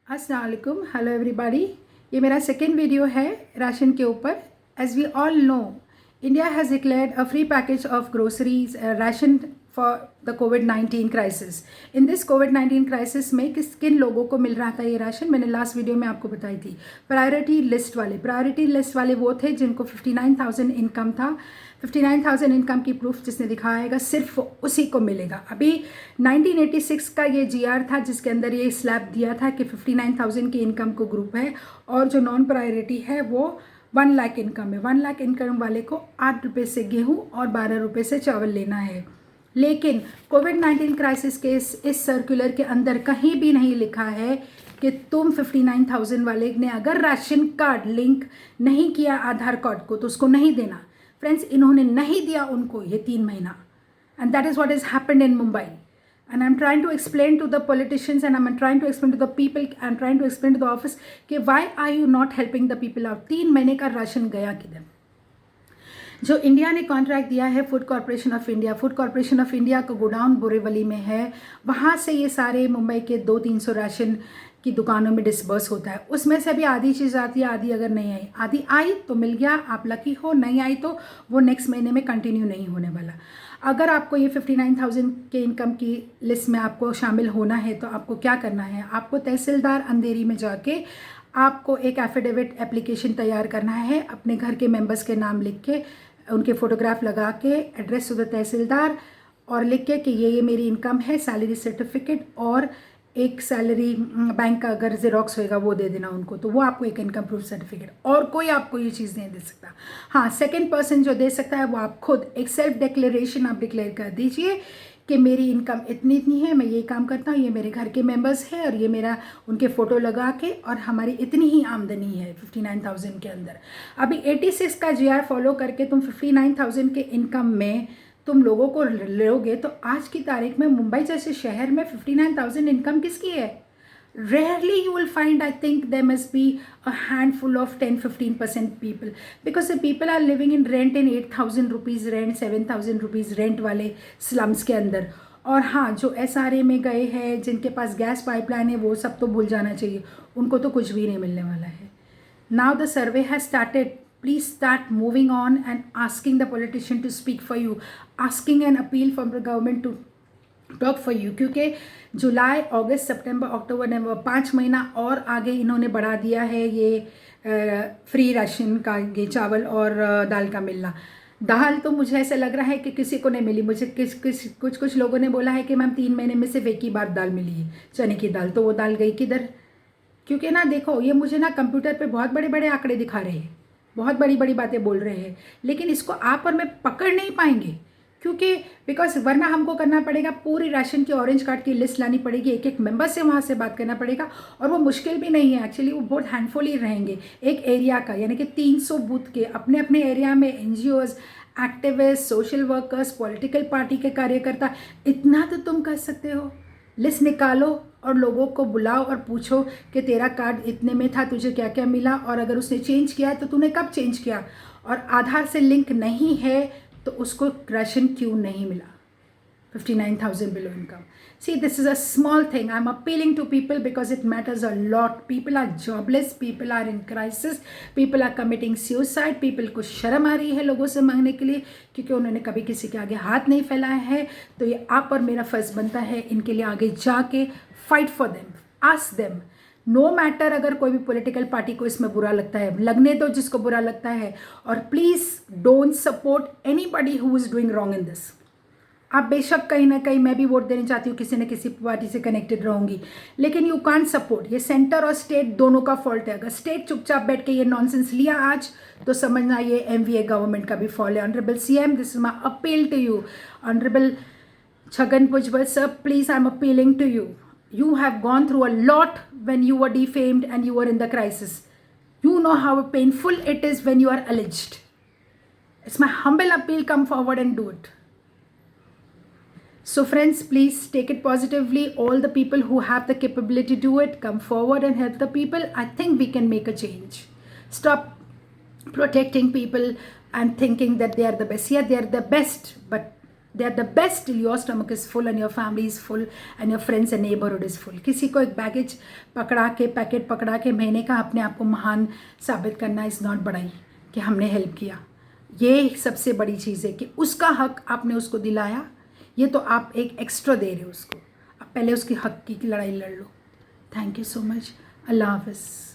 अस्सलाम वालेकुम, hello everybody. ये मेरा सेकेंड वीडियो है राशन के ऊपर। As we all know, India has declared a free package of groceries ration for the कोविड-19 क्राइसिस। इन दिस कोविड-19 क्राइसिस में किन लोगों को मिल रहा था ये राशन, मैंने लास्ट वीडियो में आपको बताई थी। प्रायोरिटी लिस्ट वाले वो थे जिनको 59,000 इनकम था। 59,000 इनकम की प्रूफ जिसने दिखाएगा सिर्फ उसी को मिलेगा। अभी 1986 का ये जीआर था जिसके अंदर ये स्लैब दिया था कि 59,000 की इनकम को ग्रुप है, और जो नॉन प्रायोरिटी है वो 1 लाख इनकम है। 1 लाख इनकम वाले को 8 रुपये से गेहूँ और 12 रुपये से चावल लेना है। लेकिन कोविड-19 क्राइसिस के इस सर्कुलर के अंदर कहीं भी नहीं लिखा है कि तुम 59,000 वाले ने अगर राशन कार्ड लिंक नहीं किया आधार कार्ड को तो उसको नहीं देना। फ्रेंड्स, इन्होंने नहीं दिया उनको ये 3 महीना, and that is what is happened in Mumbai. And I'm trying to explain to the politicians, and I'm trying to explain to the people, I'm trying to explain to the office कि why are you not helping the people out। 3 महीने का ration गया किधर? जो India ने contract दिया है food corporation of India का गोडाउन बोरीवली में है, वहाँ से ये सारे मुंबई के 200-300 राशन की दुकानों में डिस्बर्स होता है। उसमें से भी आधी चीज़ आती है, आधी अगर नहीं आई, आधी आई तो मिल गया, आप लकी हो, नहीं आई तो वो नेक्स्ट महीने में कंटिन्यू नहीं होने वाला। अगर आपको ये 59,000 के इनकम की लिस्ट में आपको शामिल होना है तो आपको क्या करना है? आपको तहसीलदार अंधेरी में जाके आपको एक एफिडेविट एप्लीकेशन तैयार करना है, अपने घर के मेंबर्स के नाम लिख के, उनके फ़ोटोग्राफ लगा के, एड्रेस टू द तहसीलदार, और लिख के कि ये मेरी इनकम है, सैलरी सर्टिफिकेट और एक सैलरी बैंक का अगर ज़ेरॉक्स होएगा वो दे देना उनको, तो वो आपको एक इनकम प्रूफ सर्टिफिकेट। और कोई आपको ये चीज़ नहीं दे सकता। हाँ, सेकंड पर्सन जो दे सकता है वो आप खुद एक सेल्फ डिक्लेरेशन आप डिक्लेयर कर दीजिए कि मेरी इनकम इतनी इतनी है, मैं ये काम करता हूँ, ये मेरे घर के मेंबर्स हैं और ये मेरा, उनके फ़ोटो लगा के, और हमारी इतनी ही आमदनी है 59,000 के अंदर। अभी 86 का जीआर फॉलो करके तुम 59,000 के इनकम में तुम लोगों को लोगे तो आज की तारीख में मुंबई जैसे शहर में 59,000 इनकम किसकी है? Rarely you will find, I think there must be a handful of 10-15% people, because the people are living in rent in 8,000 rupees rent, 7,000 rupees rent वाले स्लम्स के अंदर। और हाँ, जो SRA में गए हैं, जिनके पास गैस पाइपलाइन है, वो सब तो भूल जाना चाहिए, उनको तो कुछ भी नहीं मिलने वाला है। Now the survey has started. Please start moving on and asking the politician to speak for you, asking an appeal from the government to talk for you, क्योंकि जुलाई, अगस्त, सितंबर, अक्टूबर, नवंबर 5 महीना और आगे इन्होंने बढ़ा दिया है ये फ्री राशन का, ये चावल और दाल का मिलना। दाल तो मुझे ऐसा लग रहा है कि किसी को नहीं मिली। मुझे कुछ लोगों ने बोला है कि मैम 3 महीने में सिर्फ एक ही बार दाल मिली है, चने की दाल, तो वो दाल गई किधर? क्योंकि ना देखो, ये मुझे ना कंप्यूटर पे बहुत बड़े बड़े आंकड़े दिखा रहे हैं, बहुत बड़ी बड़ी बातें बोल रहे हैं, लेकिन इसको आप और मैं पकड़ नहीं पाएंगे, क्योंकि बिकॉज वरना हमको करना पड़ेगा, पूरी राशन की ऑरेंज कार्ड की लिस्ट लानी पड़ेगी, एक एक मेंबर से वहाँ से बात करना पड़ेगा, और वो मुश्किल भी नहीं है एक्चुअली, वो बहुत हैंडफुल ही रहेंगे एक एरिया का, यानी कि 300 बूथ के अपने अपने एरिया में NGOs, activist, social workers, political party के कार्यकर्ता, इतना तो तुम कर सकते हो। लिस्ट निकालो और लोगों को बुलाओ और पूछो कि तेरा कार्ड इतने में था, तुझे क्या क्या मिला, और अगर उसने चेंज किया है तो तूने कब चेंज किया, और आधार से लिंक नहीं है तो उसको राशन क्यों नहीं मिला। 59,000 below income. See, this is a small thing. I'm appealing to people because it matters a lot. People are jobless, people are in crisis, people are committing suicide, people को शर्म आ रही है लोगों से मांगने के लिए, क्योंकि उन्होंने कभी किसी के आगे हाथ नहीं फैलाया है। तो ये आप और मेरा फ़र्ज़ बनता है इनके लिए आगे जाके fight for them, ask them, no matter अगर कोई भी पॉलिटिकल पार्टी को इसमें बुरा लगता है, लगने दो जिसको बुरा लगता है, और please don't support anybody who is doing wrong in this. आप बेशक कहीं ना कहीं, मैं भी वोट देने चाहती हूँ, किसी न किसी पार्टी से कनेक्टेड रहूँगी, लेकिन यू कांट सपोर्ट। ये सेंटर और स्टेट दोनों का फॉल्ट है। अगर स्टेट चुपचाप बैठ के ये नॉनसेंस लिया आज, तो समझना ये एमवीए गवर्नमेंट का भी फॉल्ट है। Honourable CM, this is my appeal to you. Honourable Chhagan Bhujbal sir, please, I'm appealing to you. You have gone through a lot when you were defamed and you were in the crisis. You know how painful it is when you are alleged. It's my humble appeal, come forward and do it. So friends, please take it positively. All the people who have the capability to do it, come forward and help the people. I think we can make a change. Stop protecting people and thinking that they are the best. Yeah, they are the best, but they are the best till your stomach is full and your family is full and your friends and neighborhood is full. किसी को एक baggage पकड़ा के, packet पकड़ा के महीने का अपने आप को महान साबित करना इज़ नॉट बड़ाई कि हमने हेल्प किया. ये सबसे बड़ी चीज़ है कि उसका हक आपने उसको दिलाया. ये तो आप एक एक्स्ट्रा दे रहे हो उसको. अब पहले उसके हक की लड़ाई लड़ लो. Thank you so much. अल्लाह हाफ़िज़.